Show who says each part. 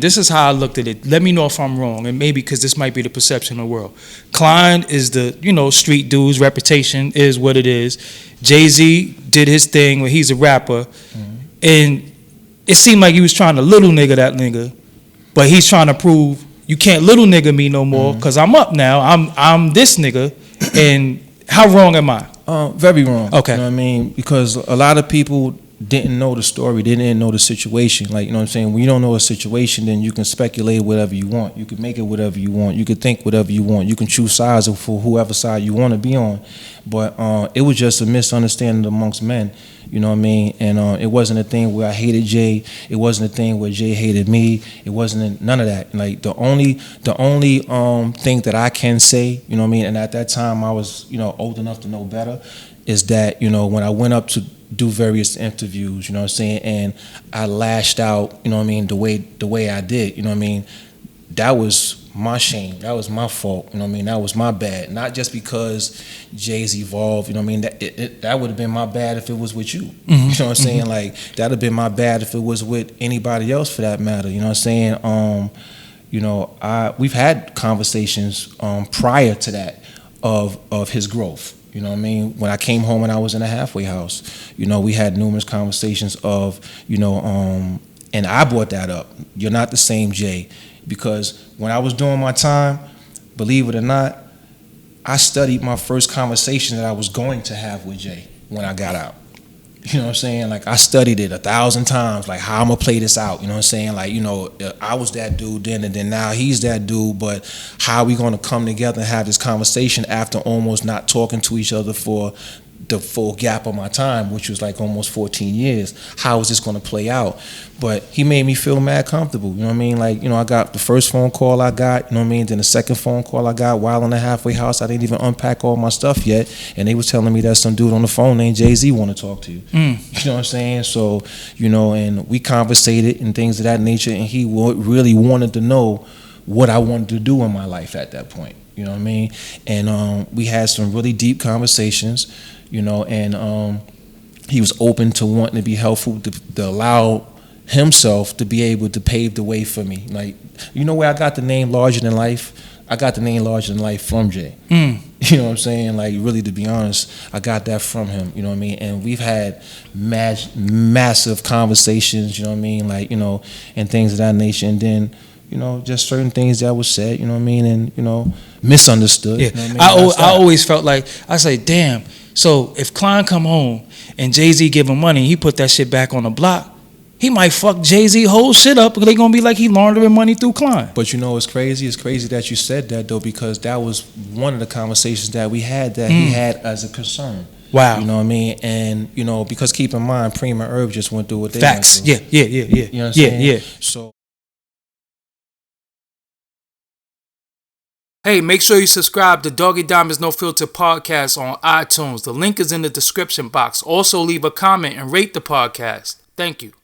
Speaker 1: This is how I looked at it. Let me know if I'm wrong, and maybe because this might be the perception of the world. Klein is the, street dude's reputation is what it is. Jay-Z did his thing where he's a rapper, and it seemed like he was trying to little nigga that nigga, but he's trying to prove you can't little nigga me no more because I'm up now. I'm this nigga, and how wrong am I?
Speaker 2: Very wrong.
Speaker 1: Okay.
Speaker 2: You know what I mean? Because a lot of people didn't know the story, didn't know the situation. Like, you know what I'm saying? When you don't know a situation, then you can speculate whatever you want. You can make it whatever you want. You can think whatever you want. You can choose sides for whoever side you want to be on. But it was just a misunderstanding amongst men. You know what I mean? And it wasn't a thing where I hated Jay. It wasn't a thing where Jay hated me. It wasn't none of that. Like the only thing that I can say, you know what I mean? And at that time I was, old enough to know better, is that, when I went up to do various interviews, you know what I'm saying, and I lashed out, you know what I mean, the way I did, you know what I mean, that was my shame, that was my fault, you know what I mean, that was my bad. Not just because Jay's evolved, you know what I mean, that would have been my bad if it was with you. You know what I'm saying? Like that would have been my bad if it was with anybody else for that matter, you know what I'm saying? We've had conversations prior to that of his growth. You know what I mean? When I came home and I was in a halfway house, we had numerous conversations of, and I brought that up. You're not the same Jay. Because when I was doing my time, believe it or not, I studied my first conversation that I was going to have with Jay when I got out. You know what I'm saying? Like I studied it 1,000 times, like how I'm gonna play this out. You know what I'm saying? Like, I was that dude then, and then now he's that dude, but how are we gonna come together and have this conversation after almost not talking to each other for the full gap of my time, which was like almost 14 years. How is this going to play out? But he made me feel mad comfortable. You know what I mean? Like, I got the first phone call I got, you know what I mean? Then the second phone call I got while in the halfway house. I didn't even unpack all my stuff yet. And they was telling me that some dude on the phone named Jay-Z want to talk to you. You know what I'm saying? So, and we conversated and things of that nature. And he really wanted to know what I wanted to do in my life at that point. You know what I mean? And we had some really deep conversations. And he was open to wanting to be helpful, to allow himself to be able to pave the way for me. Like, where I got the name Larger Than Life? I got the name Larger Than Life from Jay. You know what I'm saying? Like, really, to be honest, I got that from him, you know what I mean? And we've had massive conversations, you know what I mean? Like, and things of that nature. And then, just certain things that was said, you know what I mean? And, misunderstood.
Speaker 1: Yeah,
Speaker 2: you know what I mean?
Speaker 1: I always felt like, I say, damn, so if Klein come home and Jay-Z give him money, he put that shit back on the block, he might fuck Jay-Z whole shit up because they gonna be like he laundering money through Klein. But
Speaker 2: it's crazy. It's crazy that you said that though, because that was one of the conversations that we had that he had as a concern.
Speaker 1: Wow.
Speaker 2: You know what I mean? And, because keep in mind, Prima and Irv just went through what they
Speaker 1: Facts.
Speaker 2: went through.
Speaker 1: Yeah.
Speaker 2: You know what I'm saying?
Speaker 1: Yeah.
Speaker 2: So.
Speaker 1: Hey, make sure you subscribe to Doggie Diamonds No Filter podcast on iTunes. The link is in the description box. Also, leave a comment and rate the podcast. Thank you.